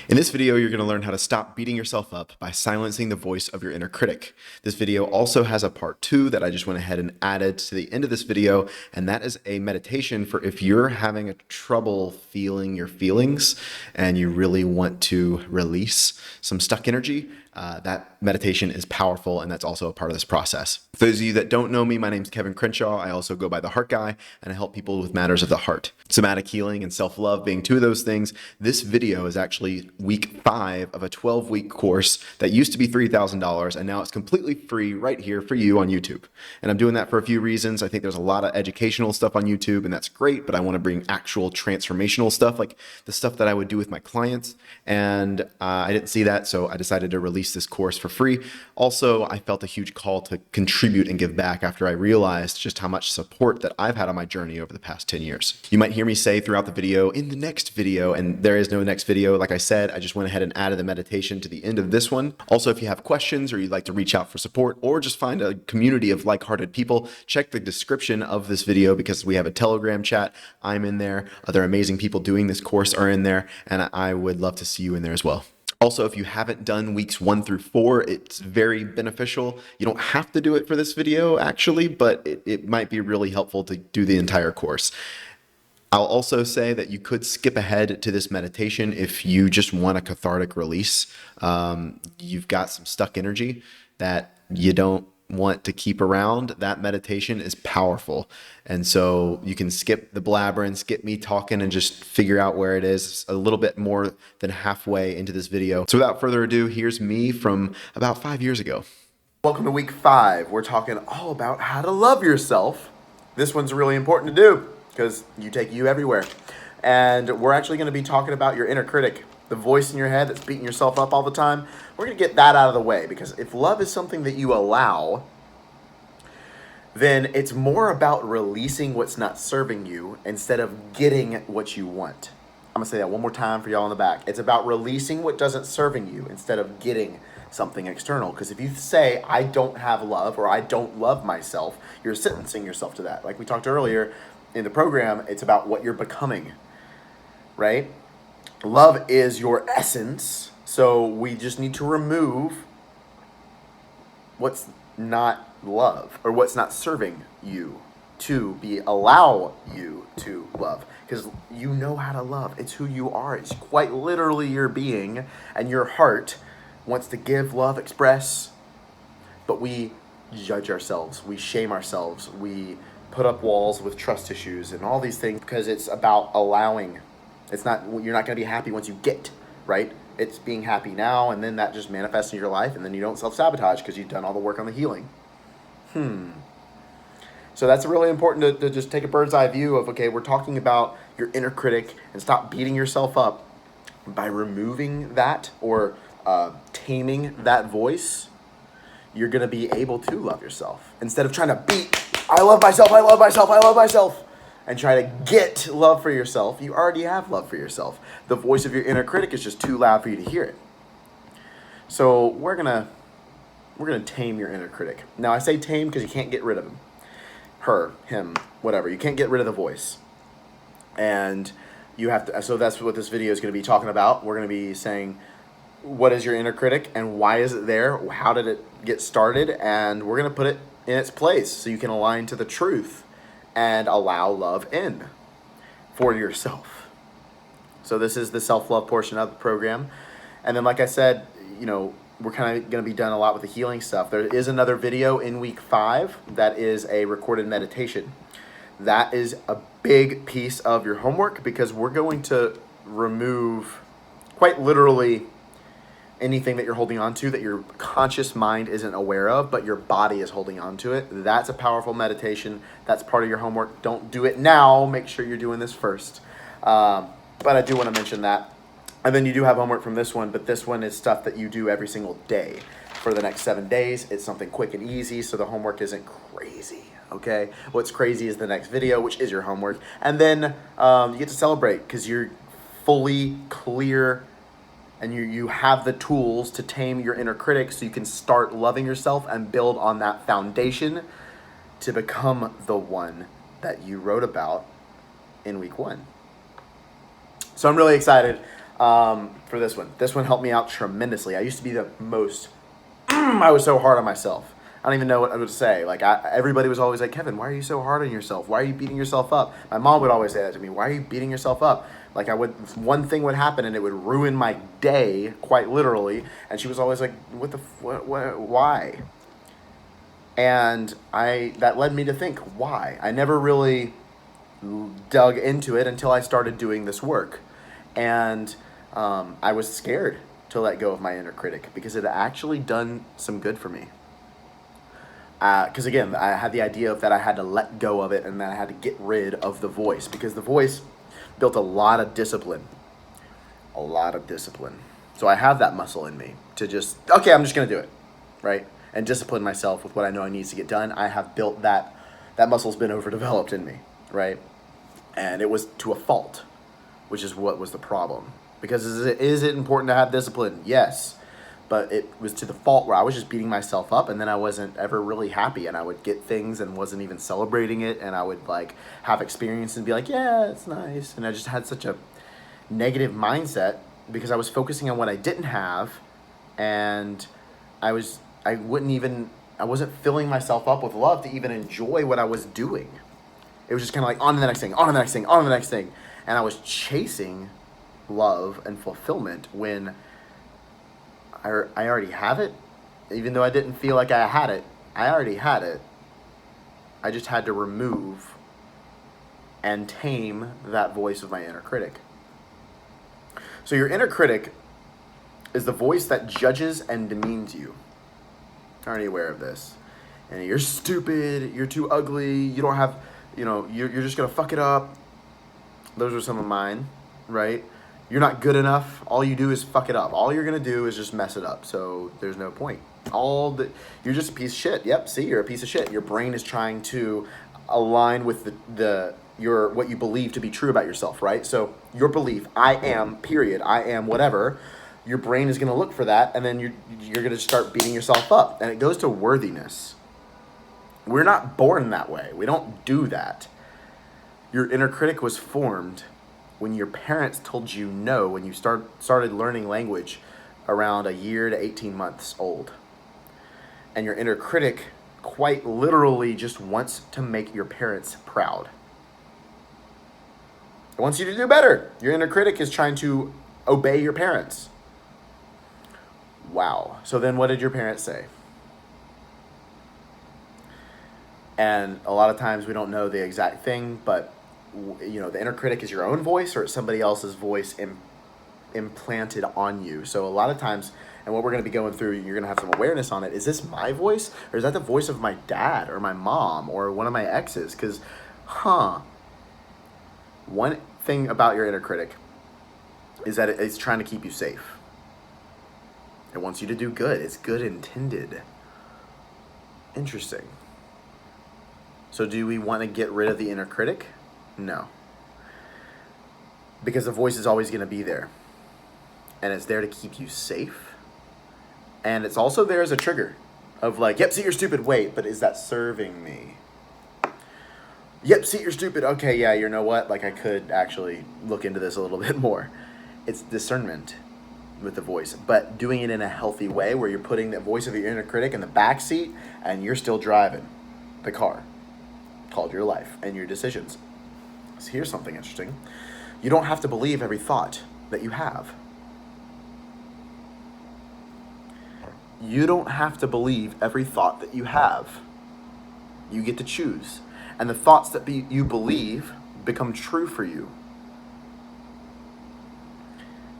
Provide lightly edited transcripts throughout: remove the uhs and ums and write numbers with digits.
In this video, you're going to learn how to stop beating yourself up by silencing the voice of your inner critic. This video also has a part 2 that I just went ahead and added to the end of this video, and that is a meditation for if you're having a trouble feeling your feelings and you really want to release some stuck energy. That meditation is powerful, and that's also a part of this process. For those of you that don't know me, my name is Kevin Crenshaw. I also go by the Heart Guy, and I help people with matters of the heart. Somatic healing and self-love being two of those things. This video is actually week 5 of a 12-week course that used to be $3,000, and now it's completely free right here for you on YouTube. And I'm doing that for a few reasons. I think there's a lot of educational stuff on YouTube, and that's great, but I want to bring actual transformational stuff, like the stuff that I would do with my clients. And I didn't see that, so I decided to release this course for free. Also, I felt a huge call to contribute and give back after I realized just how much support that I've had on my journey over the past 10 years. You might hear me say throughout the video, in the next video, and there is no next video. Like I said, I just went ahead and added the meditation to the end of this one. Also, if you have questions or you'd like to reach out for support or just find a community of like-hearted people, check the description of this video because we have a Telegram chat. I'm in there. Other amazing people doing this course are in there, and I would love to see you in there as well. Also, if you haven't done weeks 1 through 4, it's very beneficial. You don't have to do it for this video, actually, but it might be really helpful to do the entire course. I'll also say that you could skip ahead to this meditation if you just want a cathartic release. You've got some stuck energy that you don't want to keep around. That meditation is powerful. And so you can skip the blabbering, skip me talking, and just figure out where it is a little bit more than halfway into this video. So without further ado, here's me from about 5 years ago. Welcome to week 5. We're talking all about how to love yourself. This one's really important to do because you take you everywhere. And we're actually going to be talking about your inner critic, the voice in your head that's beating yourself up all the time. We're going to get that out of the way because if love is something that you allow, then it's more about releasing what's not serving you instead of getting what you want. I'm going to say that one more time for y'all in the back. It's about releasing what doesn't serving you instead of getting something external. Because if you say, I don't have love or I don't love myself, you're sentencing yourself to that. Like we talked earlier in the program, it's about what you're becoming, right? Love is your essence. So we just need to remove what's not love or what's not serving you to allow you to love, because you know how to love. It's who you are. It's quite literally your being, and your heart wants to give love, express, but we judge ourselves, we shame ourselves, we put up walls with trust issues and all these things because it's about allowing. It's not, you're not going to be happy once you get, right? It's being happy now, and then that just manifests in your life, and then you don't self-sabotage because you've done all the work on the healing. So that's really important to just take a bird's eye view of, okay, we're talking about your inner critic, and stop beating yourself up by removing that or taming that voice. You're going to be able to love yourself instead of trying to beat, I love myself, I love myself, I love myself, and try to get love for yourself. You already have love for yourself. The voice of your inner critic is just too loud for you to hear it. So we're gonna tame your inner critic. Now I say tame because you can't get rid of him, her, him, whatever. You can't get rid of the voice, and you have to. So that's what this video is going to be talking about. We're going to be saying, what is your inner critic and why is it there? How did it get started? And we're going to put it in its place so you can align to the truth and allow love in for yourself. So this is the self-love portion of the program. And then, like I said, you know, we're kind of going to be done a lot with the healing stuff. There is another video in week 5 that is a recorded meditation. That is a big piece of your homework because we're going to remove, quite literally, anything that you're holding on to that your conscious mind isn't aware of, but your body is holding on to it. That's a powerful meditation. That's part of your homework. Don't do it now. Make sure you're doing this first. But I do want to mention that. And then you do have homework from this one, but this one is stuff that you do every single day for the next 7 days. It's something quick and easy, so the homework isn't crazy, okay? What's crazy is the next video, which is your homework. And then you get to celebrate because you're fully clear and you have the tools to tame your inner critic so you can start loving yourself and build on that foundation to become the one that you wrote about in week 1. So I'm really excited. for this one. This one helped me out tremendously. I used to be the most, I was so hard on myself. I don't even know what I would say. Like, everybody was always like, Kevin, why are you so hard on yourself? Why are you beating yourself up? My mom would always say that to me. Why are you beating yourself up? Like, one thing would happen and it would ruin my day, quite literally. And she was always like, why? And that led me to think, why? I never really dug into it until I started doing this work. And I was scared to let go of my inner critic because it had actually done some good for me. Because again, I had the idea of that I had to let go of it and that I had to get rid of the voice, because the voice built a lot of discipline. So I have that muscle in me to just, okay, I'm just going to do it, right? And discipline myself with what I know I need to get done. I have built that muscle's been overdeveloped in me, right? And it was to a fault, which is what was the problem. Because is it important to have discipline? Yes. But it was to the fault where I was just beating myself up, and then I wasn't ever really happy, and I would get things and wasn't even celebrating it, and I would like have experience and be like, yeah, it's nice. And I just had such a negative mindset because I was focusing on what I didn't have, and I wasn't filling myself up with love to even enjoy what I was doing. It was just kind of like on to the next thing, on to the next thing, on to the next thing. And I was chasing love and fulfillment when I already have it. Even though I didn't feel like I had it, I already had it. I just had to remove and tame that voice of my inner critic. So your inner critic is the voice that judges and demeans you. Aren't you aware of this? And you're stupid, you're too ugly, you don't have, you're just going to fuck it up. Those are some of mine, right? You're not good enough. All you do is fuck it up. All you're going to do is just mess it up. So there's no point. You're just a piece of shit. Yep, see, you're a piece of shit. Your brain is trying to align with what you believe to be true about yourself, right? So your belief, I am, period, I am whatever, your brain is going to look for that, and then you're going to start beating yourself up. And it goes to worthiness. We're not born that way. We don't do that. Your inner critic was formed when your parents told you no, when you started learning language around a year to 18 months old. And your inner critic quite literally just wants to make your parents proud. It wants you to do better. Your inner critic is trying to obey your parents. Wow. So then what did your parents say? And a lot of times we don't know the exact thing, but the inner critic is your own voice or it's somebody else's voice implanted on you. So a lot of times, and what we're going to be going through, you're going to have some awareness on it. Is this my voice, or is that the voice of my dad or my mom or one of my exes? Because, one thing about your inner critic is that it's trying to keep you safe. It wants you to do good. It's good intended. Interesting. So do we want to get rid of the inner critic? No. Because the voice is always going to be there. And it's there to keep you safe. And it's also there as a trigger of like, yep, see, you're stupid. Wait, but is that serving me? Yep, see, you're stupid. Okay, yeah, you know what? Like, I could actually look into this a little bit more. It's discernment with the voice, but doing it in a healthy way where you're putting the voice of your inner critic in the back seat and you're still driving the car called your life and your decisions. So here's something interesting. You don't have to believe every thought that you have. You don't have to believe every thought that you have. You get to choose. And the thoughts that you believe become true for you.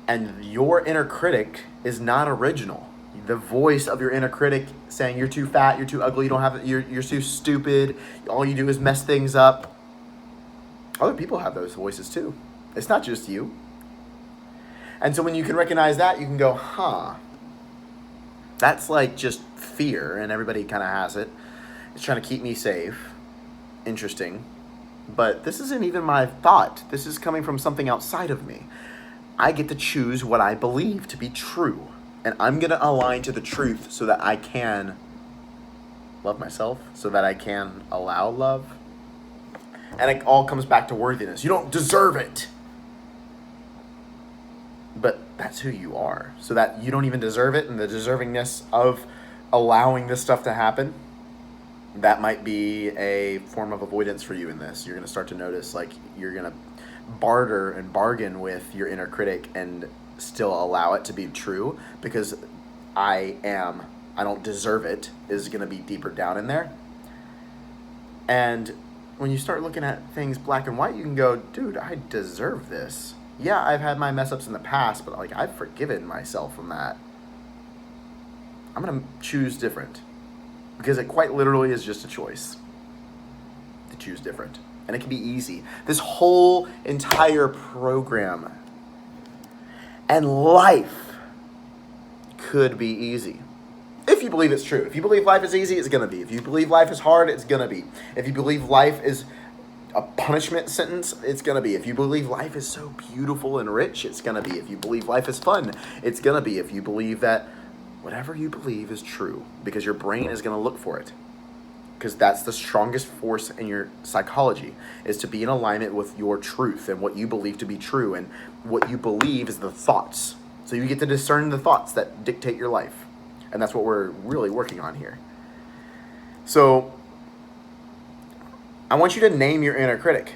And your inner critic is not original. The voice of your inner critic saying you're too fat, you're too ugly, you're too stupid, all you do is mess things up. Other people have those voices too. It's not just you. And so when you can recognize that, you can go, that's like just fear, and everybody kind of has it. It's trying to keep me safe. Interesting. But this isn't even my thought. This is coming from something outside of me. I get to choose what I believe to be true. And I'm going to align to the truth so that I can love myself, so that I can allow love. And it all comes back to worthiness. You don't deserve it. but that's who you are. So that you don't even deserve it, and the deservingness of allowing this stuff to happen, that might be a form of avoidance for you in this. You're going to start to notice like you're going to barter and bargain with your inner critic and still allow it to be true, because I don't deserve it is going to be deeper down in there. And when you start looking at things black and white, you can go, dude, I deserve this. Yeah, I've had my mess ups in the past, but like I've forgiven myself from that. I'm going to choose different, because it quite literally is just a choice to choose different. And it can be easy. This whole entire program and life could be easy. If you believe it's true. If you believe life is easy, it's going to be. If you believe life is hard, it's going to be. If you believe life is a punishment sentence, it's going to be. If you believe life is so beautiful and rich, it's going to be. If you believe life is fun, it's going to be. If you believe that whatever you believe is true, because your brain is going to look for it. Because that's the strongest force in your psychology, is to be in alignment with your truth and what you believe to be true. And what you believe is the thoughts. So you get to discern the thoughts that dictate your life. And that's what we're really working on here. So I want you to name your inner critic.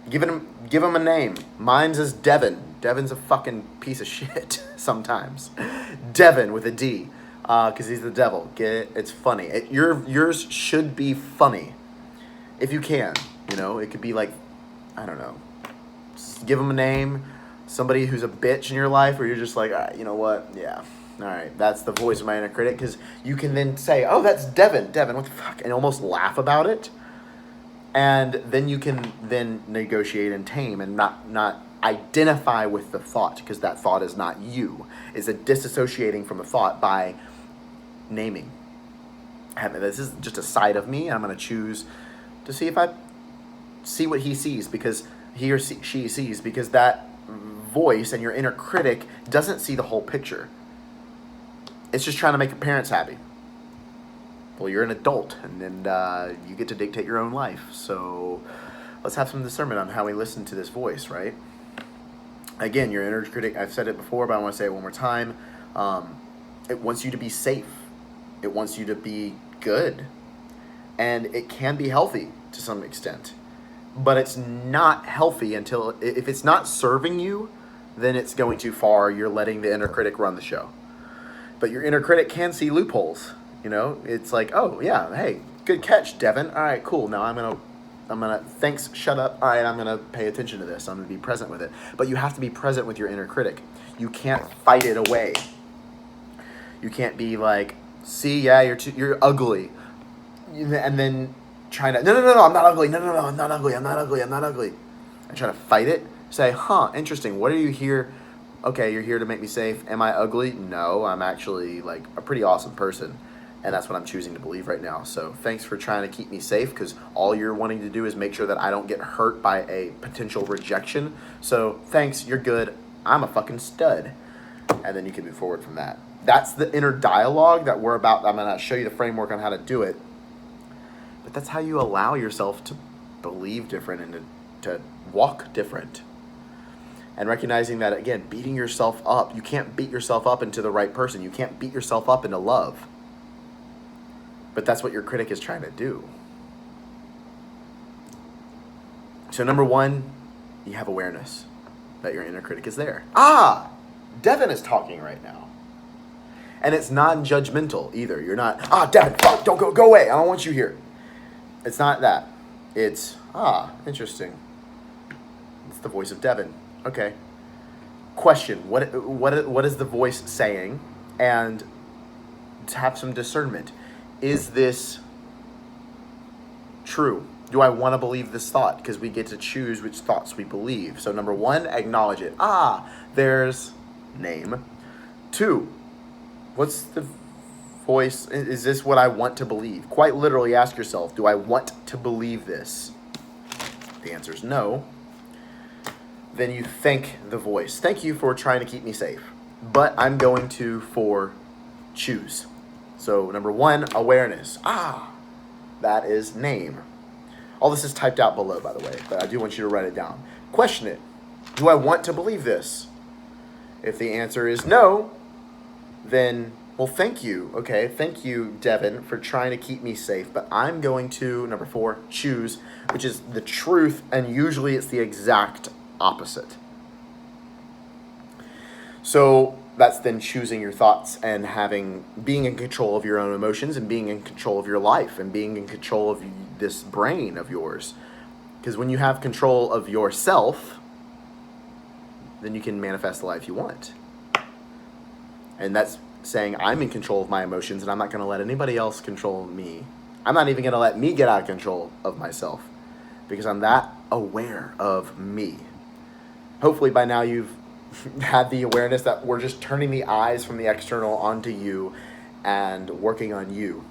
Give him a name. Mine's is Devin. Devin's a fucking piece of shit sometimes. Devin with a D. Because he's the devil. Get it? It's funny. Yours should be funny. If you can. You know, it could be like, I don't know. Just give him a name. Somebody who's a bitch in your life, where you're just like, all right, you know what? Yeah. All right. That's the voice of my inner critic. Because you can then say, oh, that's Devin. Devin, what the fuck? And almost laugh about it. And then you can then negotiate and tame and not identify with the thought, because that thought is not you. It's a disassociating from the thought by naming. This is just a side of me. I'm going to choose to see if I see what he sees, because he or she sees, because that voice and your inner critic doesn't see the whole picture. It's just trying to make your parents happy. Well, you're an adult, and then you get to dictate your own life. So let's have some discernment on how we listen to this voice, right? Again, your inner critic, I've said it before, but I want to say it one more time. It wants you to be safe. It wants you to be good. And it can be healthy to some extent. But it's not healthy until, if it's not serving you, then it's going too far. You're letting the inner critic run the show. But your inner critic can see loopholes. You know, it's like, oh yeah, hey, good catch, Devin. All right, cool. Now I'm gonna thanks, shut up. All right, I'm gonna pay attention to this. I'm gonna be present with it. But you have to be present with your inner critic. You can't fight it away. You can't be like, see, yeah, you're ugly, and then trying to, no, I'm not ugly. No, I'm not ugly. I'm not ugly. I'm not ugly. And try to fight it. Say, interesting. What are you here? Okay, you're here to make me safe. Am I ugly? No, I'm actually like a pretty awesome person. And that's what I'm choosing to believe right now. So thanks for trying to keep me safe, because all you're wanting to do is make sure that I don't get hurt by a potential rejection. So thanks, you're good. I'm a fucking stud. And then you can move forward from that. That's the inner dialogue that we're about. I'm going to show you the framework on how to do it. But that's how you allow yourself to believe different and to walk different. And recognizing that, again, beating yourself up. You can't beat yourself up into the right person. You can't beat yourself up into love. But that's what your critic is trying to do. So number one, you have awareness that your inner critic is there. Devin is talking right now. And it's non-judgmental either. You're not, Devin, fuck, don't go away. I don't want you here. It's not that. It's, interesting. It's the voice of Devin. Okay. Question, what is the voice saying? And to have some discernment. Is this true? Do I want to believe this thought? Because we get to choose which thoughts we believe. So number one, acknowledge it. There's name. Two, what's the voice? Is this what I want to believe? Quite literally ask yourself, do I want to believe this? The answer is no. Then you thank the voice. Thank you for trying to keep me safe. But I'm going to choose. So number one, awareness. That is name. All this is typed out below, by the way, but I do want you to write it down. Question it. Do I want to believe this? If the answer is no, then, well, thank you, okay? Thank you, Devin, for trying to keep me safe. But I'm going to, number 4, choose, which is the truth, and usually it's the exact opposite. So that's then choosing your thoughts and being in control of your own emotions and being in control of your life and being in control of this brain of yours. Because when you have control of yourself, then you can manifest the life you want. And that's saying I'm in control of my emotions and I'm not going to let anybody else control me. I'm not even going to let me get out of control of myself because I'm that aware of me. Hopefully by now you've had the awareness that we're just turning the eyes from the external onto you and working on you.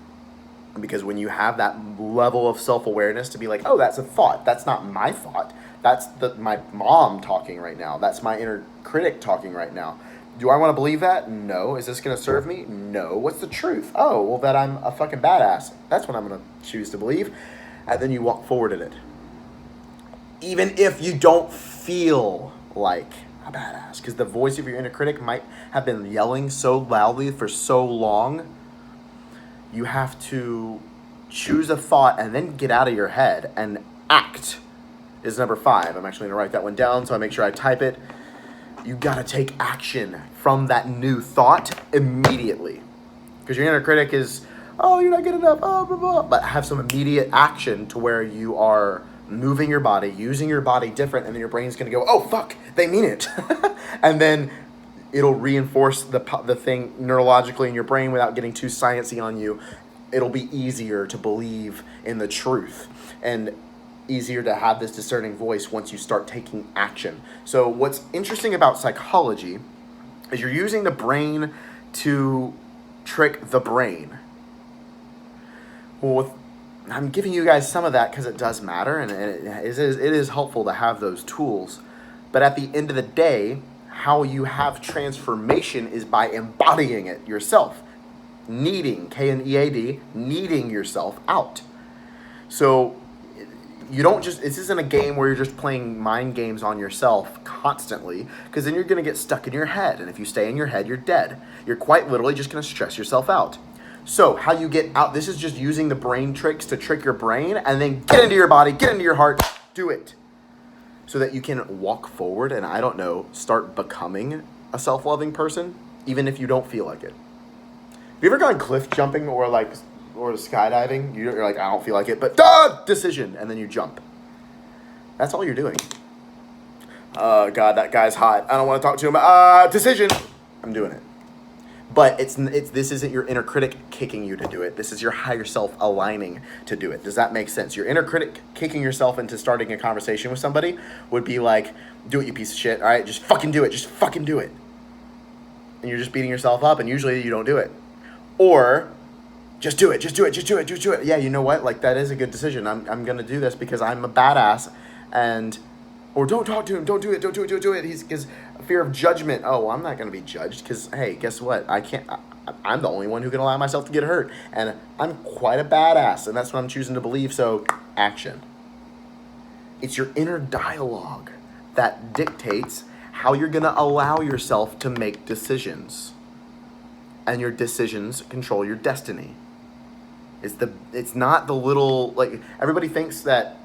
Because when you have that level of self-awareness to be like, oh, that's a thought. That's not my thought. That's my mom talking right now. That's my inner critic talking right now. Do I want to believe that? No. Is this going to serve me? No. What's the truth? Oh, well, that I'm a fucking badass. That's what I'm going to choose to believe. And then you walk forward in it. Even if you don't feel like a badass. Because the voice of your inner critic might have been yelling so loudly for so long. You have to choose a thought and then get out of your head and act is number 5. I'm actually going to write that one down so I make sure I type it. You got to take action from that new thought immediately. Because your inner critic is, oh, you're not good enough, oh, blah, blah. But have some immediate action to where you are moving your body, using your body different, and then your brain's going to go, oh, fuck, they mean it. And then it'll reinforce the thing neurologically in your brain without getting too sciencey on you. It'll be easier to believe in the truth and easier to have this discerning voice once you start taking action. So what's interesting about psychology is you're using the brain to trick the brain. Well, I'm giving you guys some of that because it does matter and it is helpful to have those tools. But at the end of the day, how you have transformation is by embodying it yourself. Needing, K-N-E-A-D, needing yourself out. So you don't just, this isn't a game where you're just playing mind games on yourself constantly, because then you're going to get stuck in your head. And if you stay in your head, you're dead. You're quite literally just going to stress yourself out. So how you get out, this is just using the brain tricks to trick your brain and then get into your body, get into your heart, do it. So that you can walk forward and, I don't know, start becoming a self-loving person, even if you don't feel like it. Have you ever gone cliff jumping or skydiving? You're like, I don't feel like it, but decision, and then you jump. That's all you're doing. God, that guy's hot. I don't want to talk to him. Decision. I'm doing it. But this isn't your inner critic kicking you to do it. This is your higher self aligning to do it. Does that make sense? Your inner critic kicking yourself into starting a conversation with somebody would be like, do it, you piece of shit. All right, just fucking do it. Just fucking do it. And you're just beating yourself up, and usually you don't do it. Or just do it, just do it, just do it, just do it. Yeah, you know what? Like, that is a good decision. I'm going to do this because I'm a badass. Or don't talk to him. Don't do it. Don't do it. Don't do it. Because fear of judgment. Oh, well, I'm not going to be judged because, hey, guess what? I'm the only one who can allow myself to get hurt. And I'm quite a badass. And that's what I'm choosing to believe. So, action. It's your inner dialogue that dictates how you're going to allow yourself to make decisions. And your decisions control your destiny. It's not the little, like, everybody thinks that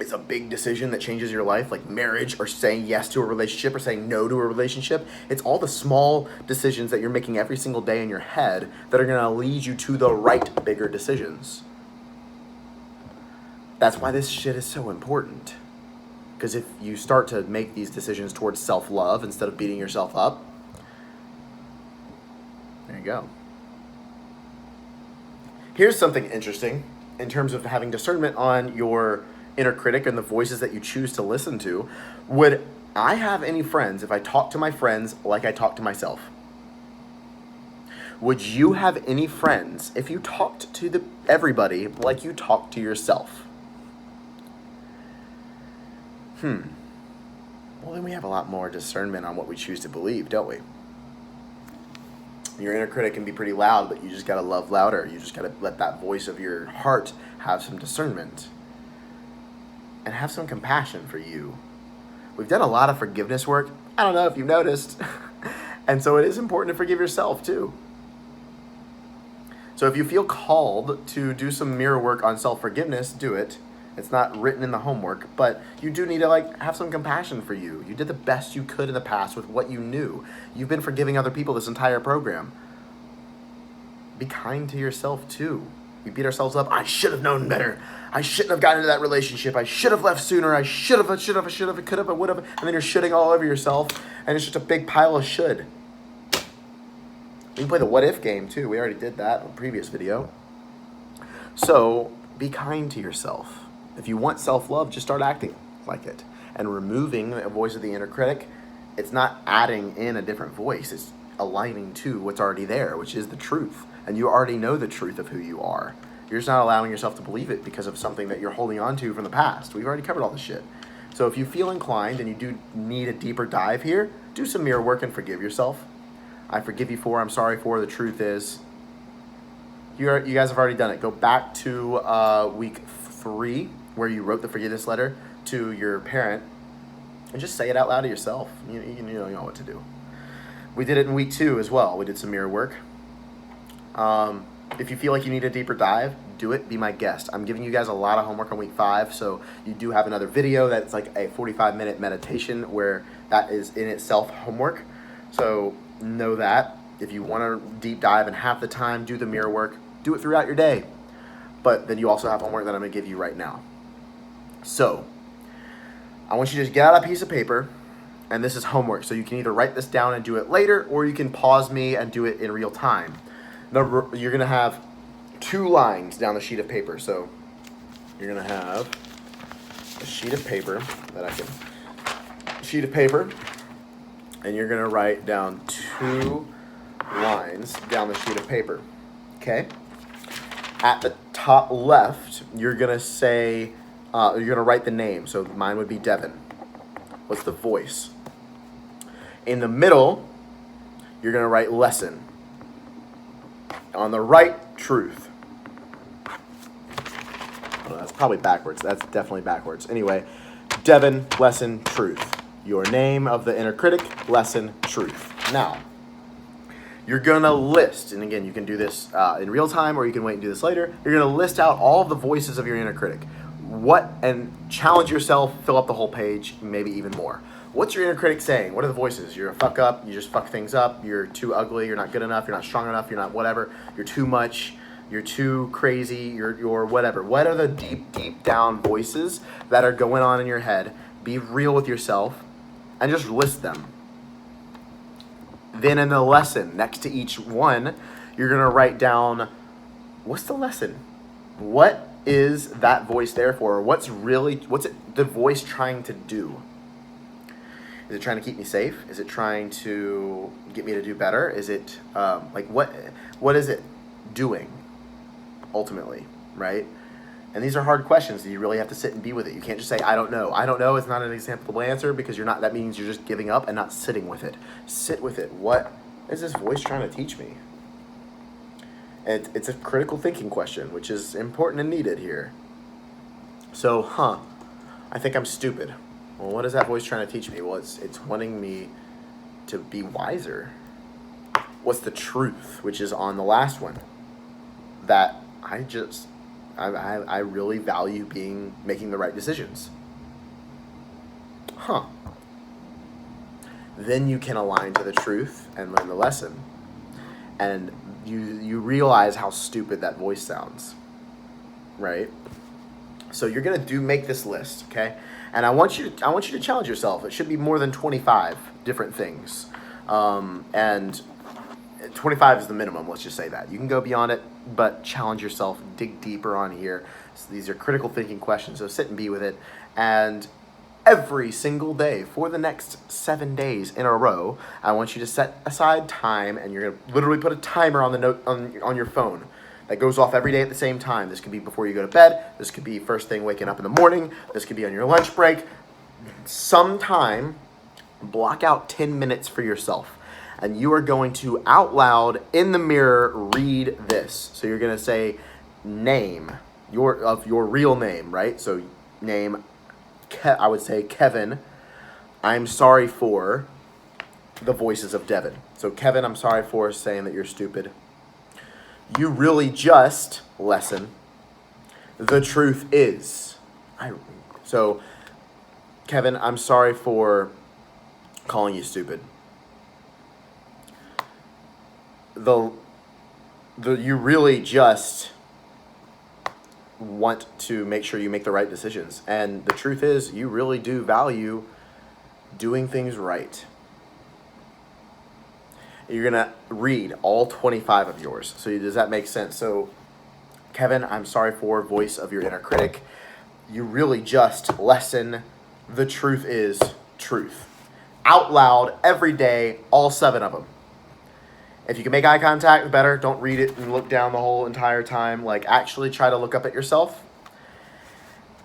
it's a big decision that changes your life, like marriage or saying yes to a relationship or saying no to a relationship. It's all the small decisions that you're making every single day in your head that are going to lead you to the right bigger decisions. That's why this shit is so important. Because if you start to make these decisions towards self-love instead of beating yourself up, there you go. Here's something interesting in terms of having discernment on your inner critic and the voices that you choose to listen to. Would I have any friends if I talk to my friends like I talk to myself? Would you have any friends if you talked to everybody like you talk to yourself? Well, then we have a lot more discernment on what we choose to believe, don't we? Your inner critic can be pretty loud, but you just gotta love louder. You just gotta let that voice of your heart have some discernment and have some compassion for you. We've done a lot of forgiveness work. I don't know if you've noticed. And so it is important to forgive yourself too. So if you feel called to do some mirror work on self-forgiveness, do it. It's not written in the homework, but you do need to have some compassion for you. You did the best you could in the past with what you knew. You've been forgiving other people this entire program. Be kind to yourself too. We beat ourselves up. I should have known better. I shouldn't have gotten into that relationship. I should have left sooner. I should have, could have, would have. And then you're shitting all over yourself, and it's just a big pile of should. We can play the what if game too. We already did that in a previous video. So be kind to yourself. If you want self-love, just start acting like it. And removing the voice of the inner critic, it's not adding in a different voice. It's aligning to what's already there, which is the truth. And you already know the truth of who you are. You're just not allowing yourself to believe it because of something that you're holding on to from the past. We've already covered all this shit. So if you feel inclined and you do need a deeper dive here, do some mirror work and forgive yourself. I forgive you for, I'm sorry for, the truth is. You guys have already done it. Go back to week 3 where you wrote the forgiveness letter to your parent and just say it out loud to yourself. You know what to do. We did it in week 2 as well. We did some mirror work. If you feel like you need a deeper dive, do it. Be my guest. I'm giving you guys a lot of homework on week 5, so you do have another video that's like a 45-minute meditation where that is in itself homework. So know that. If you want to deep dive and have the time, do the mirror work. Do it throughout your day. But then you also have homework that I'm going to give you right now. So I want you to just get out a piece of paper, and this is homework. So you can either write this down and do it later, or you can pause me and do it in real time. You're going to have 2 lines down the sheet of paper. So you're going to have a sheet of paper and you're going to write down 2 lines down the sheet of paper. Okay? At the top left, you're going to say, you're going to write the name. So mine would be Devin. What's the voice? In the middle, you're going to write lesson. On the right, truth. Oh, that's probably backwards. That's definitely backwards. Anyway, Devin, lesson, truth. Your name of the inner critic, lesson, truth. Now, you're going to list, and again, you can do this in real time or you can wait and do this later. You're going to list out all of the voices of your inner critic. And challenge yourself, fill up the whole page, maybe even more. What's your inner critic saying? What are the voices? You're a fuck up, you just fuck things up, you're too ugly, you're not good enough, you're not strong enough, you're not whatever, you're too much, you're too crazy, you're whatever. What are the deep down voices that are going on in your head? Be real with yourself and just list them. Then in the lesson, next to each one, you're going to write down, what's the lesson? What is that voice there for? What's it the voice trying to do? Is it trying to keep me safe? Is it trying to get me to do better? Is it what is it doing ultimately, right? And these are hard questions that you really have to sit and be with it. You can't just say, I don't know. I don't know is not an acceptable answer because that means you're just giving up and not sitting with it. Sit with it. What is this voice trying to teach me? And it's a critical thinking question, which is important and needed here. So, I think I'm stupid. Well, what is that voice trying to teach me? Well, it's wanting me to be wiser. What's the truth, which is on the last one? That I really value making the right decisions. Then you can align to the truth and learn the lesson. And you realize how stupid that voice sounds, right? So you're gonna make this list, okay? And I want you to challenge yourself. It should be more than 25 different things, and 25 is the minimum. Let's just say that. You can go beyond it, but challenge yourself. Dig deeper on here. So these are critical thinking questions. So sit and be with it, and every single day for the next 7 days in a row, I want you to set aside time, and you're gonna literally put a timer on the note on your phone that goes off every day at the same time. This could be before you go to bed. This could be first thing waking up in the morning. This could be on your lunch break. Sometime, block out 10 minutes for yourself, and you are going to out loud in the mirror read this. So you're gonna say name your real name, right? So name. I would say Kevin, I'm sorry for the voices of Devin. So Kevin, I'm sorry for saying that you're stupid. You really just lesson. The truth is. So Kevin, I'm sorry for calling you stupid. You really just want to make sure you make the right decisions. And the truth is, you really do value doing things right. You're going to read all 25 of yours. So does that make sense? So Kevin, I'm sorry for voice of your inner critic. You really just lesson. The truth is truth. Out loud every day, all 7 of them. If you can make eye contact, better. Don't read it and look down the whole entire time. Like, actually try to look up at yourself.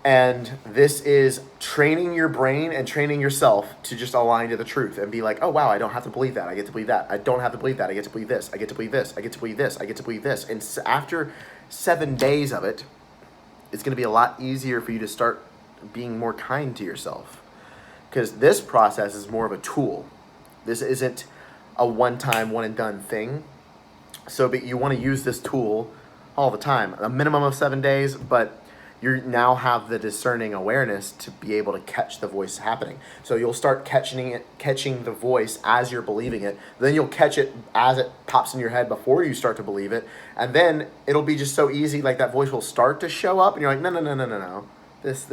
And this is training your brain and training yourself to just align to the truth and be like, oh, wow, I don't have to believe that. I get to believe that. I don't have to believe that. I get to believe this. I get to believe this. I get to believe this. I get to believe this. And after 7 days of it, it's going to be a lot easier for you to start being more kind to yourself. Because this process is more of a tool. This isn't a one-time, one-and-done thing. So but you want to use this tool all the time. A minimum of 7 days, but you now have the discerning awareness to be able to catch the voice happening. So you'll start catching the voice as you're believing it. Then you'll catch it as it pops in your head before you start to believe it. And then it'll be just so easy, like that voice will start to show up and you're like, no. This.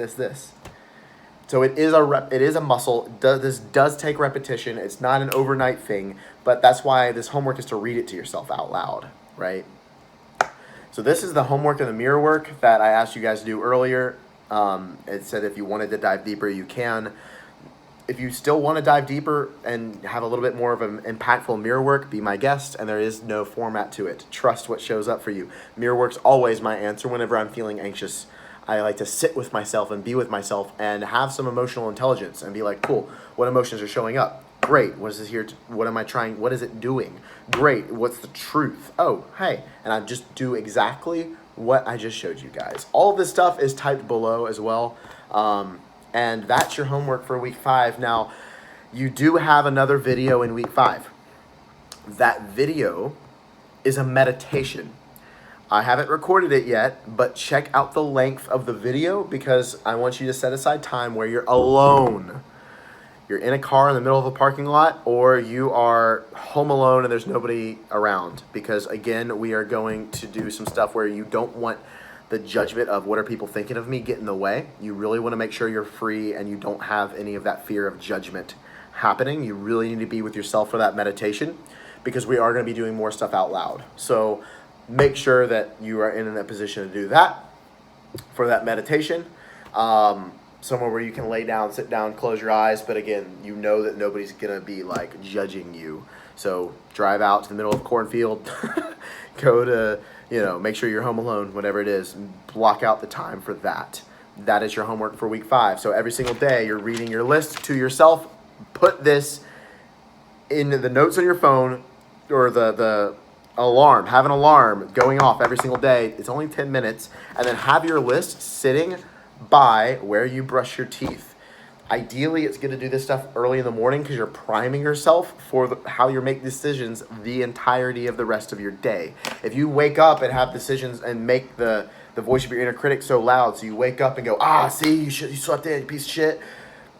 So it is a muscle. This does take repetition. It's not an overnight thing, but that's why this homework is to read it to yourself out loud, right? So this is the homework and the mirror work that I asked you guys to do earlier. It said if you wanted to dive deeper, you can. If you still want to dive deeper and have a little bit more of an impactful mirror work, be my guest, and there is no format to it. Trust what shows up for you. Mirror work's always my answer whenever I'm feeling anxious. I like to sit with myself and be with myself and have some emotional intelligence and be like, cool, what emotions are showing up? Great. What is this here? What am I trying? What is it doing? Great. What's the truth? Oh, hey. And I just do exactly what I just showed you guys. All of this stuff is typed below as well. And that's your homework for week 5. Now, you do have another video in week 5. That video is a meditation. I haven't recorded it yet, but check out the length of the video because I want you to set aside time where you're alone. You're in a car in the middle of a parking lot, or you are home alone and there's nobody around. Because again, we are going to do some stuff where you don't want the judgment of what are people thinking of me get in the way. You really want to make sure you're free and you don't have any of that fear of judgment happening. You really need to be with yourself for that meditation because we are going to be doing more stuff out loud. So make sure that you are in a position to do that for that meditation. Somewhere where you can lay down, sit down, close your eyes. But again, you know that nobody's going to be like judging you. So drive out to the middle of a cornfield, go to, make sure you're home alone, whatever it is, block out the time for that. That is your homework for week 5. So every single day you're reading your list to yourself. Put this in the notes on your phone or the alarm. Have an alarm going off every single day. It's only 10 minutes. And then have your list sitting by where you brush your teeth. Ideally, it's good to do this stuff early in the morning because you're priming yourself for how you make decisions the entirety of the rest of your day. If you wake up and have decisions and make the voice of your inner critic so loud, so you wake up and go, see, you slept in, you piece of shit.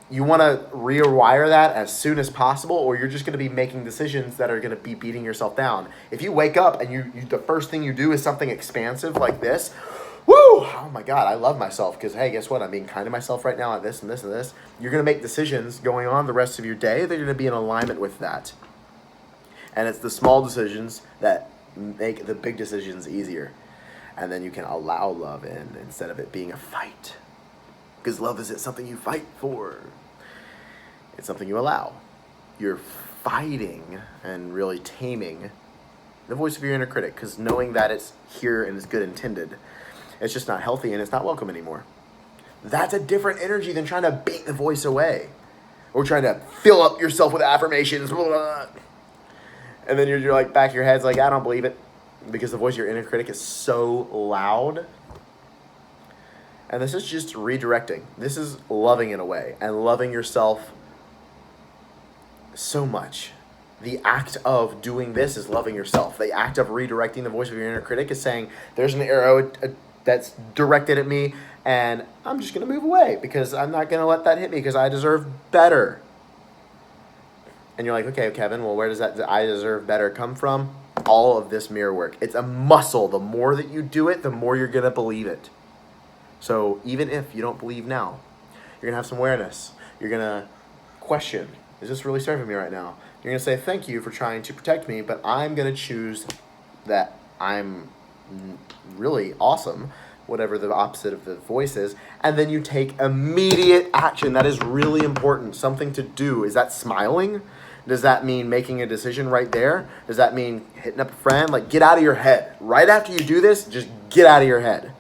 You want to rewire that as soon as possible, or you're just going to be making decisions that are going to be beating yourself down. If you wake up and you the first thing you do is something expansive like this, woo! Oh my God, I love myself because, hey, guess what? I'm being kind to myself right now at this and this and this. You're going to make decisions going on the rest of your day that are going to be in alignment with that. And it's the small decisions that make the big decisions easier. And then you can allow love in instead of it being a fight. Because love isn't something you fight for. It's something you allow. You're fighting and really taming the voice of your inner critic because knowing that it's here and is good intended. It's just not healthy and it's not welcome anymore. That's a different energy than trying to beat the voice away. Or trying to fill up yourself with affirmations. Blah, blah. And then you're like, back of your head's like, I don't believe it. Because the voice of your inner critic is so loud. And this is just redirecting. This is loving in a way. And loving yourself so much. The act of doing this is loving yourself. The act of redirecting the voice of your inner critic is saying, there's an arrow that's directed at me, and I'm just going to move away because I'm not going to let that hit me because I deserve better. And you're like, okay, Kevin, well, where does that I deserve better come from? All of this mirror work. It's a muscle. The more that you do it, the more you're going to believe it. So even if you don't believe now, you're going to have some awareness. You're going to question, is this really serving me right now? You're going to say, thank you for trying to protect me, but I'm going to choose that I'm really awesome, whatever the opposite of the voice is, and then you take immediate action. That is really important. Something to do. Is that smiling? Does that mean making a decision right there? Does that mean hitting up a friend? Like, get out of your head. Right after you do this, just get out of your head.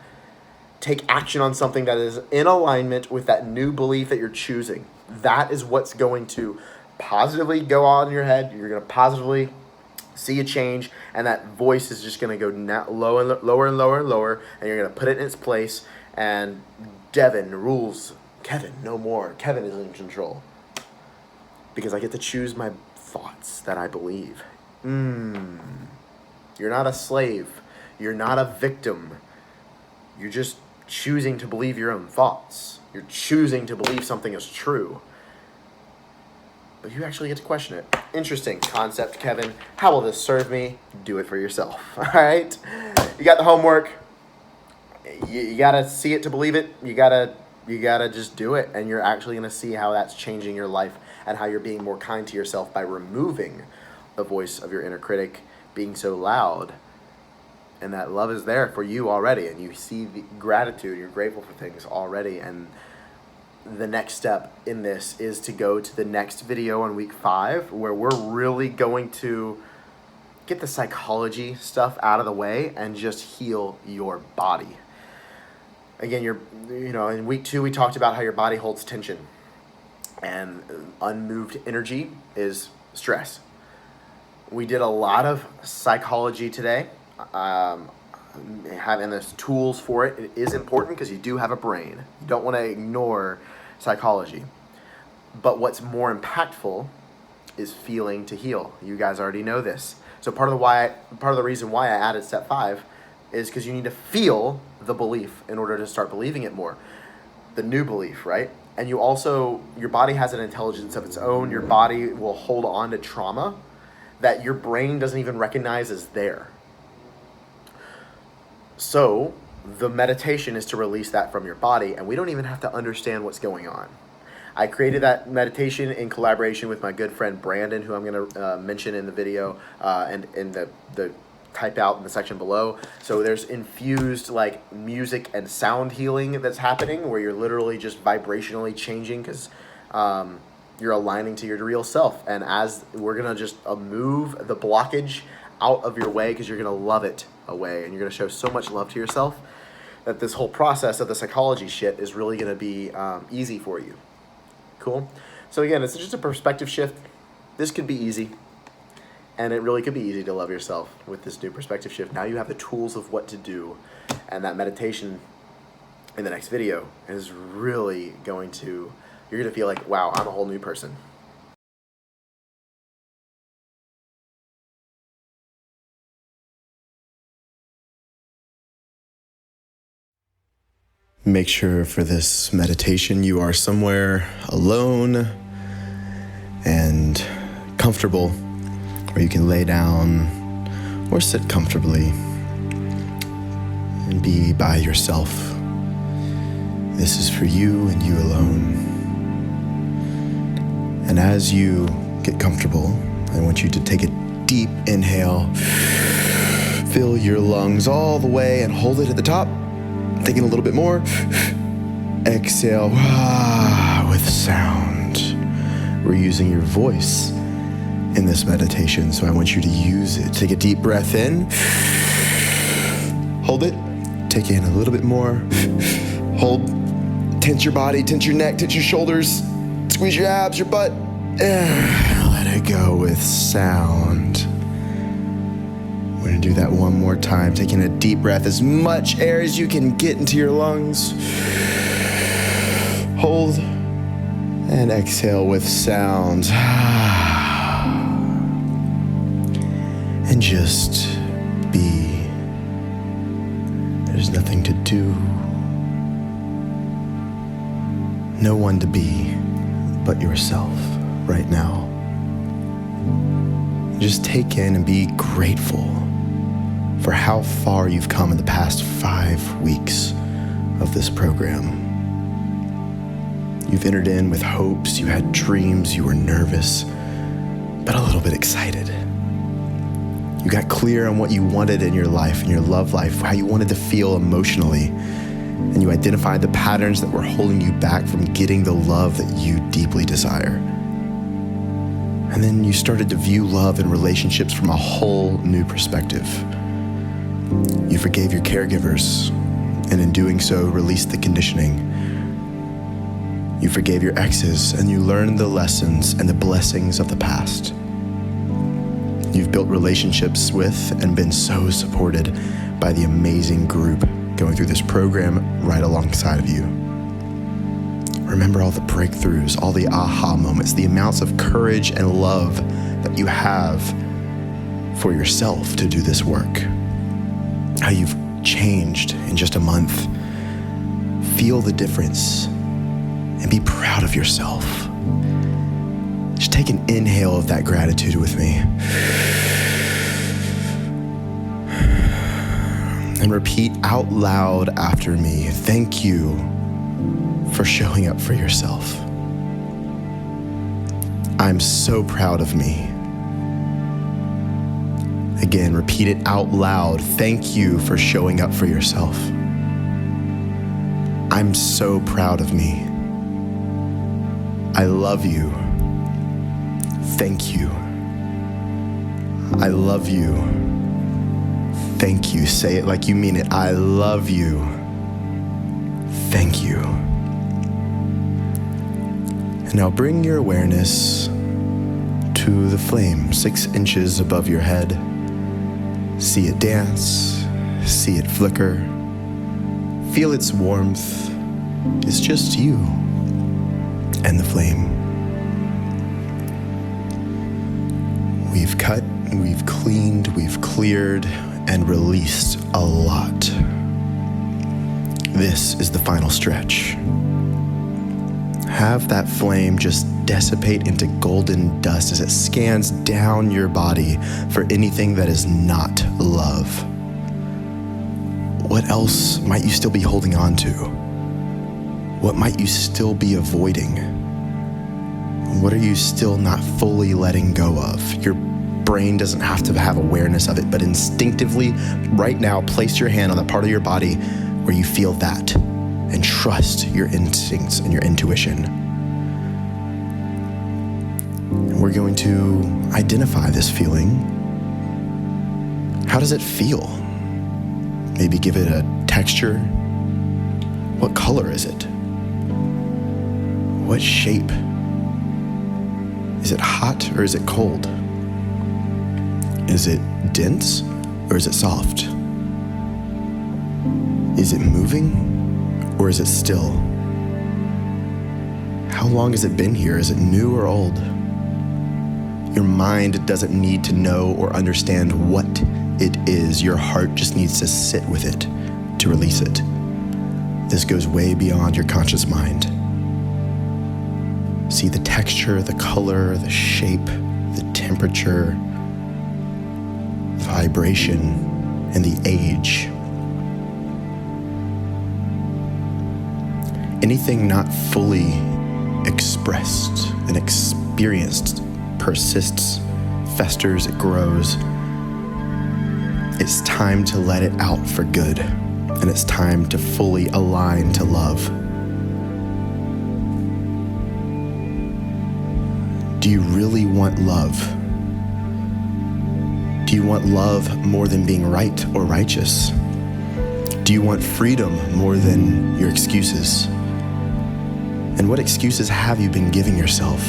Take action on something that is in alignment with that new belief that you're choosing. That is what's going to positively go on in your head. You're going to positively see a change, and that voice is just going to go lower and lower and lower and lower, and you're going to put it in its place, and Devin rules. Kevin, no more. Kevin is in control. Because I get to choose my thoughts that I believe. You're not a slave. You're not a victim. You're just choosing to believe your own thoughts. You're choosing to believe something is true. But you actually get to question it. Interesting concept, Kevin. How will this serve me? Do it for yourself. All right? You got the homework. You got to see it to believe it. You got to just do it. And you're actually going to see how that's changing your life and how you're being more kind to yourself by removing the voice of your inner critic being so loud. And that love is there for you already. And you see the gratitude. You're grateful for things already. And the next step in this is to go to the next video on week 5, where we're really going to get the psychology stuff out of the way and just heal your body. Again, in week 2, we talked about how your body holds tension, and unmoved energy is stress. We did a lot of psychology today. Having the tools for it is important because you do have a brain. You don't want to ignore psychology. But what's more impactful is feeling to heal. You guys already know this. So part of the reason why I added step 5 is because you need to feel the belief in order to start believing it more. The new belief, right? And your body has an intelligence of its own. Your body will hold on to trauma that your brain doesn't even recognize as there. So the meditation is to release that from your body, and we don't even have to understand what's going on. I created that meditation in collaboration with my good friend Brandon, who I'm going to mention in the video and in the type out in the section below. So there's infused like music and sound healing that's happening, where you're literally just vibrationally changing because you're aligning to your real self. And as we're going to just move the blockage out of your way, because you're going to love it away, and you're going to show so much love to yourself that this whole process of the psychology shit is really going to be easy for you. Cool? So again, it's just a perspective shift. This could be easy, and it really could be easy to love yourself with this new perspective shift. Now you have the tools of what to do, and that meditation in the next video is really you're going to feel like, wow, I'm a whole new person. Make sure for this meditation you are somewhere alone and comfortable, where you can lay down or sit comfortably and be by yourself. This is for you and you alone. And as you get comfortable, I want you to take a deep inhale, fill your lungs all the way and hold it at the top. Taking a little bit more. Exhale with sound. We're using your voice in this meditation, so I want you to use it. Take a deep breath in. Hold it. Take in a little bit more. Hold. Tense your body, tense your neck, tense your shoulders. Squeeze your abs, your butt. Let it go with sound. We're going to do that one more time, taking a deep breath, as much air as you can get into your lungs. Hold and exhale with sound. just be. There's nothing to do. No one to be but yourself right now. Just take in and be grateful for how far you've come in the past 5 weeks of this program. You've entered in with hopes, you had dreams, you were nervous, but a little bit excited. You got clear on what you wanted in your life, in your love life, how you wanted to feel emotionally, and you identified the patterns that were holding you back from getting the love that you deeply desire. And then you started to view love and relationships from a whole new perspective. You forgave your caregivers, and in doing so, released the conditioning. You forgave your exes, and you learned the lessons and the blessings of the past. You've built relationships with and been so supported by the amazing group going through this program right alongside of you. Remember all the breakthroughs, all the aha moments, the amounts of courage and love that you have for yourself to do this work. How you've changed in just a month. Feel the difference and be proud of yourself. Just take an inhale of that gratitude with me. And repeat out loud after me. Thank you for showing up for yourself. I'm so proud of me. Again, repeat it out loud. Thank you for showing up for yourself. I'm so proud of me. I love you. Thank you. I love you. Thank you. Say it like you mean it. I love you. Thank you. And now bring your awareness to the flame 6 inches above your head. See it dance. See it flicker. Feel its warmth. It's just you and the flame. We've cut, we've cleaned, we've cleared, and released a lot. This is the final stretch. Have that flame just dissipate into golden dust as it scans down your body for anything that is not love. What else might you still be holding on to? What might you still be avoiding? What are you still not fully letting go of? Your brain doesn't have to have awareness of it, but instinctively, right now, place your hand on the part of your body where you feel that and trust your instincts and your intuition. And we're going to identify this feeling. How does it feel? Maybe give it a texture. What color is it? What shape? Is it hot or is it cold? Is it dense or is it soft? Is it moving or is it still? How long has it been here? Is it new or old? Your mind doesn't need to know or understand what it is. Your heart just needs to sit with it to release it. This goes way beyond your conscious mind. See the texture, the color, the shape, the temperature, the vibration, and the age. Anything not fully expressed and experienced persists, festers, it grows. It's time to let it out for good, and it's time to fully align to love. Do you really want love? Do you want love more than being right or righteous? Do you want freedom more than your excuses? And what excuses have you been giving yourself?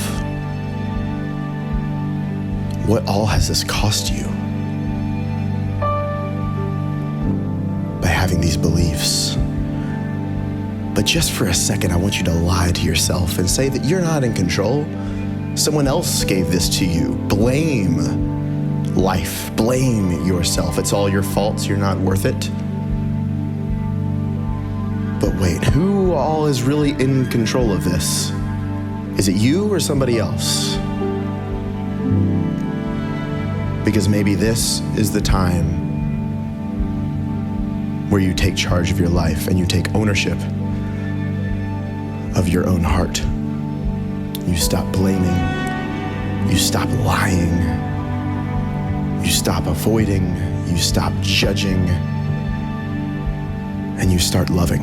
What all has this cost you by having these beliefs? But just for a second, I want you to lie to yourself and say that you're not in control. Someone else gave this to you. Blame. life. Blame yourself. It's all your faults. You're not worth it. But wait, who all is really in control of this? Is it you or somebody else? Because maybe this is the time where you take charge of your life and you take ownership of your own heart. You stop blaming, you stop lying, you stop avoiding, you stop judging, and you start loving.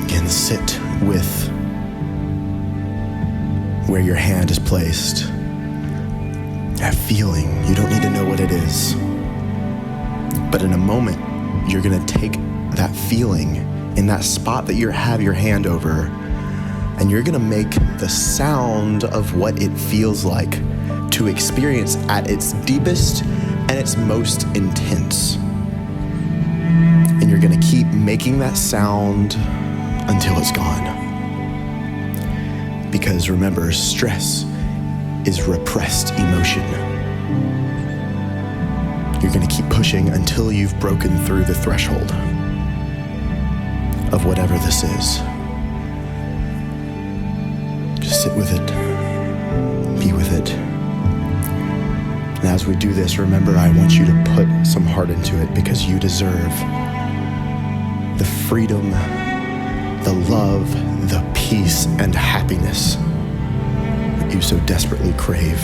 Again, sit with where your hand is placed. That feeling, you don't need to know what it is. But in a moment, you're gonna take that feeling in that spot that you have your hand over, and you're gonna make the sound of what it feels like to experience at its deepest and its most intense. And you're gonna keep making that sound until it's gone. Because remember, stress is repressed emotion. You're gonna keep pushing until you've broken through the threshold of whatever this is. Just sit with it, be with it. And as we do this, remember, I want you to put some heart into it because you deserve the freedom, the love, the peace and happiness that you so desperately crave.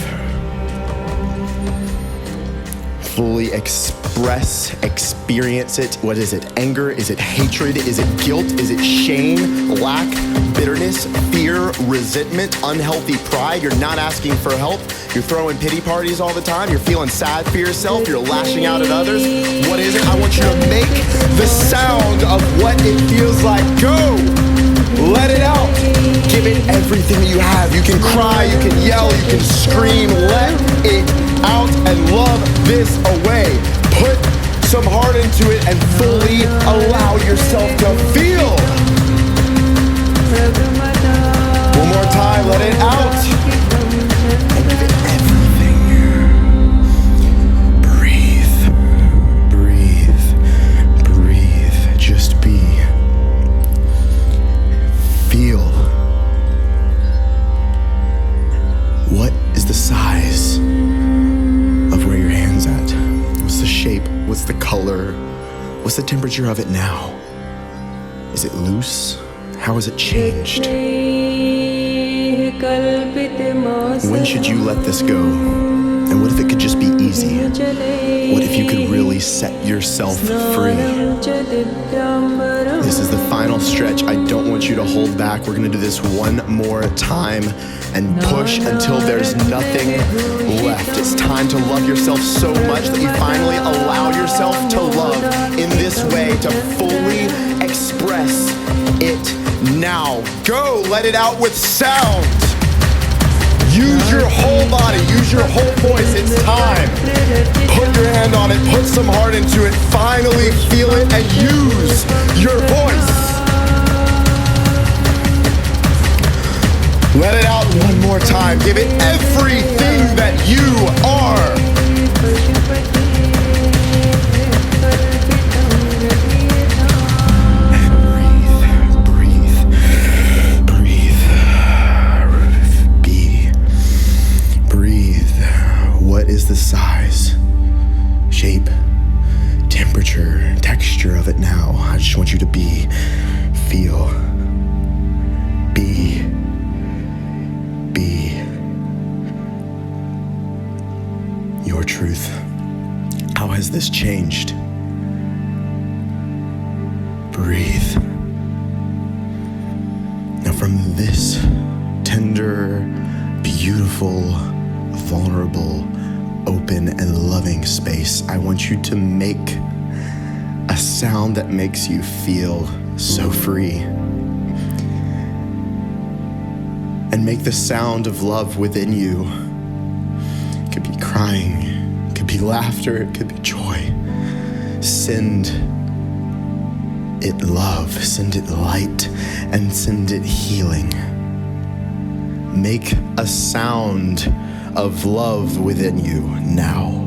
Fully express, experience it. What is it? Anger? Is it hatred? Is it guilt? Is it shame, lack, bitterness, fear, resentment, unhealthy pride? You're not asking for help. You're throwing pity parties all the time. You're feeling sad for yourself. You're lashing out at others. What is it? I want you to make the sound of what it feels like. Go! Let it out. Give it everything you have. You can cry, you can yell, you can scream. Let it out and love this away. Put some heart into it and fully allow yourself to feel. One more time, let it out. And give it everything. Breathe, breathe, breathe. Just be. Feel. What is the size of where your hand's at? What's the shape? What's the color? What's the temperature of it now? Is it loose? How has it changed? When should you let this go? And what if it could just be easy? What if you could really set yourself free? This is the final stretch. I don't want you to hold back. We're gonna do this one more time and push until there's nothing left. It's time to love yourself so much that you finally allow yourself to love in this way, to fully express it now. Go, let it out with sound. Use your whole body, use your whole voice. It's time. Put your hand on it, put some heart into it. Finally feel it and use your voice. Let it out one more time. Give it everything that you are. Is the size, shape, temperature, texture of it now. I just want you to be, feel, be. Your truth. How has this changed? Breathe. Now from this tender, beautiful, vulnerable, open and loving space, I want you to make a sound that makes you feel so free. And make the sound of love within you. It could be crying, it could be laughter, it could be joy. Send it love, send it light, and send it healing. Make a sound of love within you now.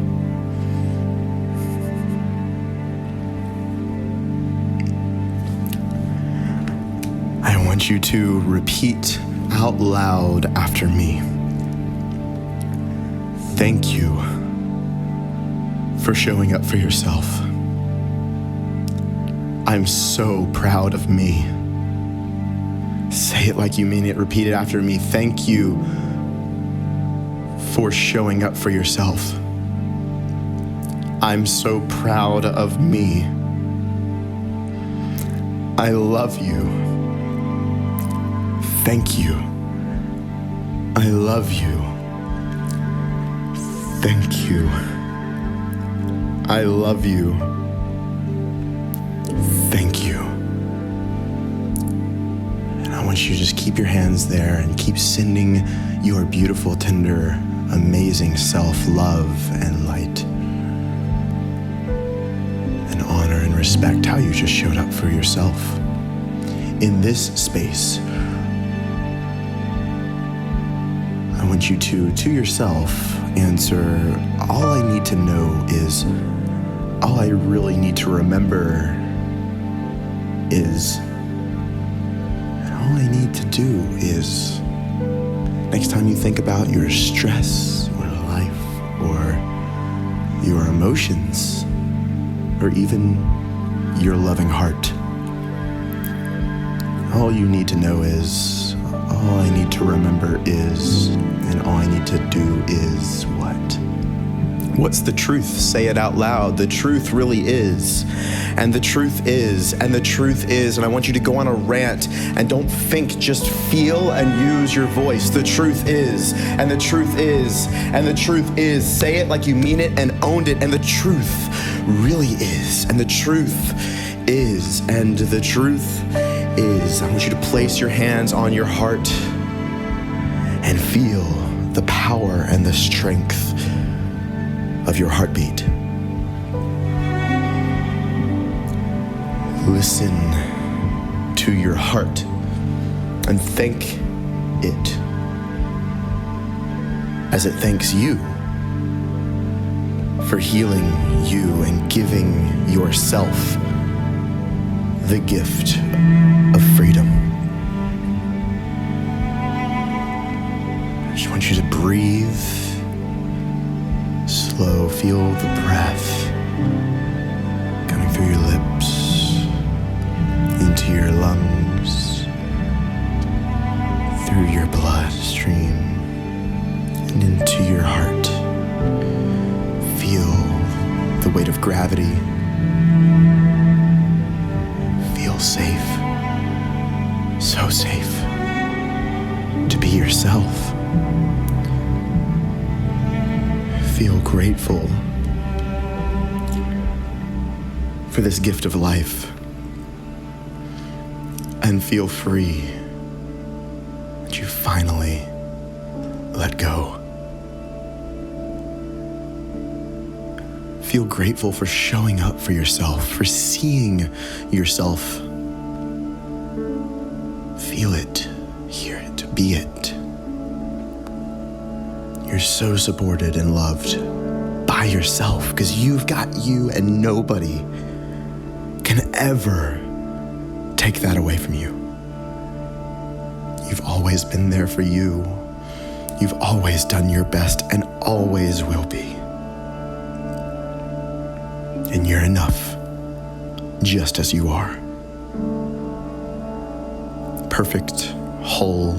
I want you to repeat out loud after me. Thank you for showing up for yourself. I'm so proud of me. Say it like you mean it. Repeat it after me. Thank you for showing up for yourself. I'm so proud of me. I love you. Thank you. I love you. Thank you. I love you. Thank you. And I want you to just keep your hands there and keep sending your beautiful, tender, amazing self-love and light and honor and respect how you just showed up for yourself. In this space, I want you to yourself, answer, all I need to know is, all I really need to remember is, and all I need to do is, next time you think about your stress or life or your emotions or even your loving heart, all you need to know is, all I need to remember is, and all I need to do is what? What's the truth? Say it out loud. The truth really is, and the truth is, and the truth is, and I want you to go on a rant and don't think, just feel and use your voice. The truth is, and the truth is, and the truth is. Say it like you mean it and owned it, and the truth really is, and the truth is, and the truth is. I want you to place your hands on your heart and feel the power and the strength of your heartbeat. Listen to your heart and thank it as it thanks you for healing you and giving yourself the gift of freedom. I just want you to breathe slow. Feel the breath coming through your lips, into your lungs, through your bloodstream, and into your heart. Feel the weight of gravity. Feel safe, so safe to be yourself. Feel grateful for this gift of life and feel free that you finally let go. Feel grateful for showing up for yourself, for seeing yourself. Feel it, hear it, be it. You're so supported and loved by yourself because you've got you and nobody can ever take that away from you. You've always been there for you. You've always done your best and always will be. And you're enough just as you are. Perfect, whole,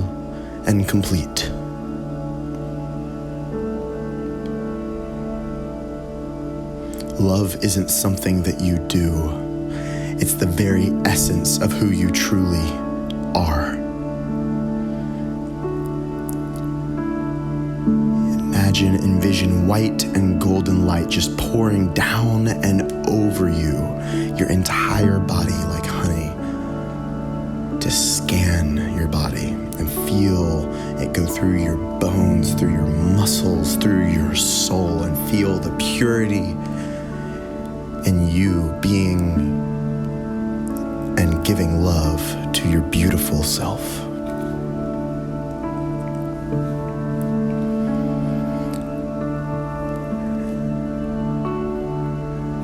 and complete. Love isn't something that you do. It's the very essence of who you truly are. Envision white and golden light just pouring down and over you, your entire body like honey, to scan your body and feel it go through your bones, through your muscles, through your soul, and feel the purity in you being and giving love to your beautiful self.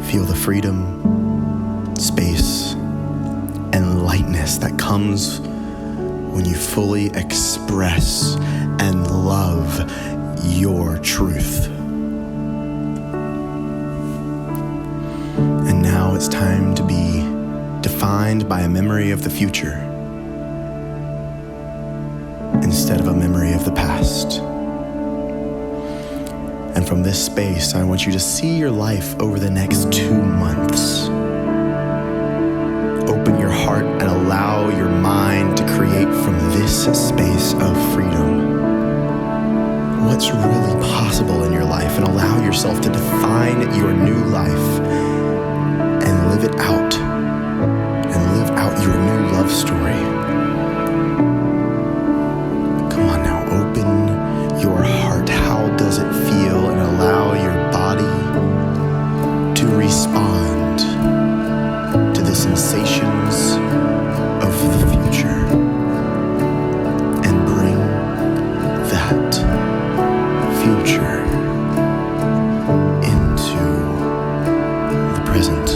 Feel the freedom, space, and lightness that comes when you fully express and love your truth. And now it's time to be defined by a memory of the future instead of a memory of the past. And from this space, I want you to see your life over the next 2 months. Open your heart and allow your mind to create from this space of freedom what's really possible in your life, and allow yourself to define your new life and live it out, and live out your new love story. Come on now, open your heart. How does it feel? And allow your body to respond to the sensations of the future, and bring that future into the present.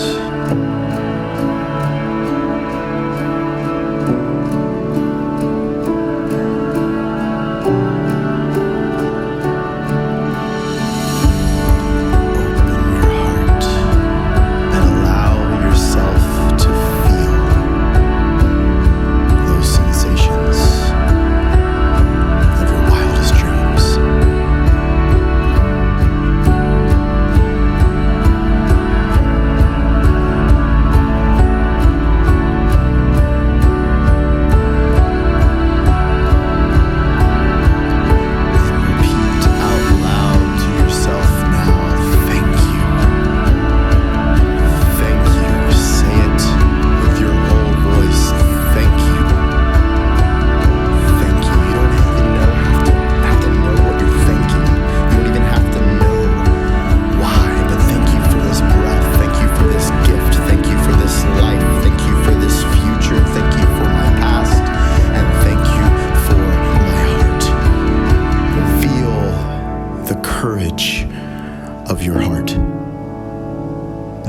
Of your heart,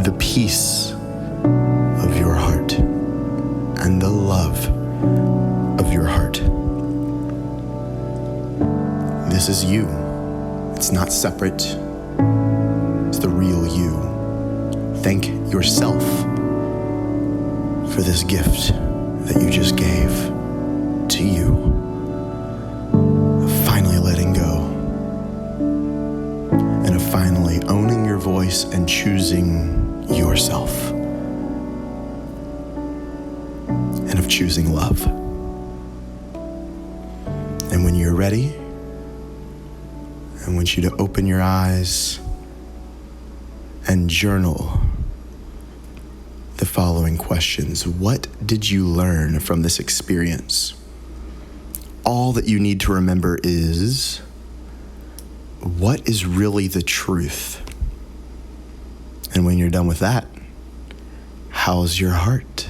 the peace of your heart, and the love of your heart. This is you. It's not separate. It's the real you. Thank yourself for this gift that you just gave to you. Finally letting go. And of finally owning your voice and choosing yourself. And of choosing love. And when you're ready, I want you to open your eyes and journal the following questions. What did you learn from this experience? All that you need to remember is, what is really the truth? And when you're done with that, how's your heart?